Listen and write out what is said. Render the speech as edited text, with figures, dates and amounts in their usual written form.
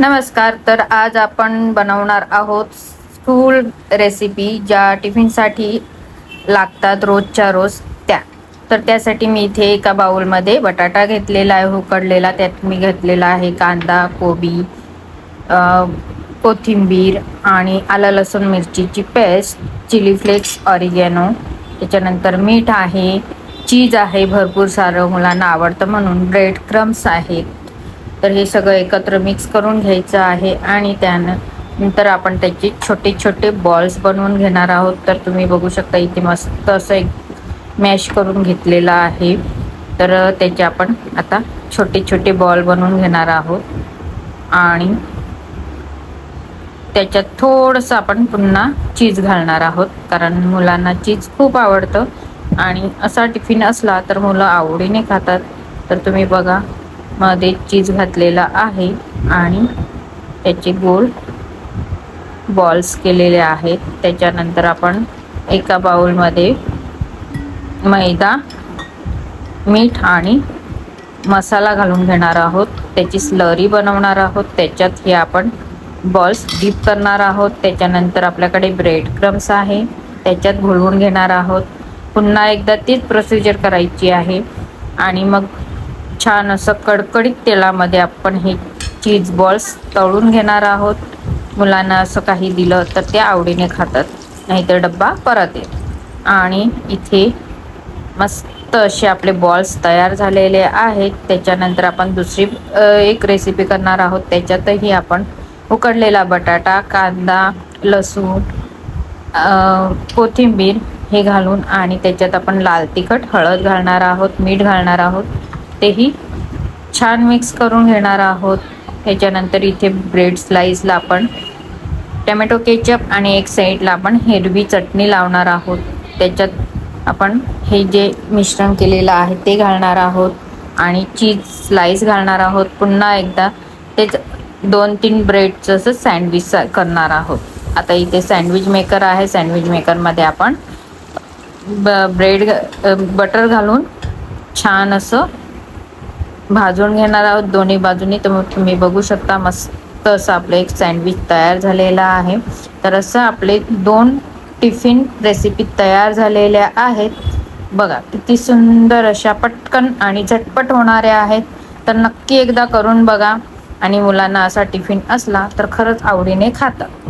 नमस्कार. तर आज आपण बनवणार आहोत स्कूल रेसिपी ज्या टिफिनसाठी लागतात रोजच्या रोज त्या. तर त्यासाठी मी इथे एका बाउलमध्ये बटाटा घेतलेला आहे उकडलेला. त्यात मी घेतलेला आहे कांदा, कोबी, कोथिंबीर आणि आलं लसूण मिरचीची पेस्ट, चिली फ्लेक्स, ऑरिगॅनो, त्याच्यानंतर मीठ आहे, चीज आहे भरपूर सारं, मुलांना आवडतं म्हणून, ब्रेड क्रम्स आहेत. तर हे सगळं एकत्र मिक्स करून घ्यायचं आहे आणि त्यानंतर आपण त्याचे छोटे छोटे बॉल्स बनवून घेणार आहोत. तर तुम्ही बघू शकता इथे मस्त असं एक मॅश करून घेतलेलं आहे. तर त्याचे आपण आता छोटे छोटे बॉल बनवून घेणार आहोत आणि त्याच्यात थोडंसं आपण पुन्हा चीज घालणार आहोत, कारण मुलांना चीज खूप आवडतं आणि असा टिफिन असला तर मुलं आवडीने खातात. तर तुम्ही बघा, मध्ये चीज घातलेला आहे आणि त्याचे गोल बॉल्स केलेले आहेत. त्याच्यानंतर आपण एका बाउलमध्ये मैदा, मीठ आणि मसाला घालून घेणार आहोत. त्याची स्लरी बनवणार आहोत. त्याच्यात हे आपण बॉल्स डीप करणार आहोत. त्याच्यानंतर आपल्याकडे ब्रेड क्रम्स आहे, त्याच्यात घोळवून घेणार आहोत. पुन्हा एकदा तीच प्रोसिजर करायची आहे आणि मग छान असं कडकडीत तेलामध्ये आपण हे चीज बॉल्स तळून घेणार आहोत. मुलांना असं काही दिलं तर ते आवडीने खातात, नाहीतर डब्बा परत येत. आणि इथे मस्त असे आपले बॉल्स तयार झालेले आहेत. त्याच्यानंतर आपण दुसरी एक रेसिपी करणार आहोत. त्याच्यातही आपण उकडलेला बटाटा, कांदा, लसूण, कोथिंबीर हे घालून आणि त्याच्यात आपण लाल तिखट, हळद घालणार आहोत, मीठ घालणार आहोत. तेही छान मिक्स करून घेणार आहोत. त्याच्यानंतर इथे ब्रेड स्लाइसला आपण टमॅटो केचप आणि एक साईडला आपण हिरवी चटणी लावणार आहोत. त्याच्यात आपण हे जे मिश्रण केलेलं आहे ते घालणार आहोत आणि चीज स्लाइस घालणार आहोत. पुन्हा एकदा तेच 2-3 ब्रेडचं असं सँडविच करणार आहोत. आता इथे सँडविच मेकर आहे. सँडविच मेकरमध्ये आपण बटर घालून छान असं भाजून घेणार आहोत दोन्ही बाजूनी. तर तुम्ही बघू शकता मस्त असं आपलं एक सँडविच तयार झालेला आहे. तर असं आपले 2 टिफिन रेसिपी तयार झालेल्या आहेत. बघा किती सुंदर अशा, पटकन आणि झटपट होणाऱ्या आहेत. तर नक्की एकदा करून बघा आणि मुलांना असा टिफिन असला तर खरंच आवडीने खातात.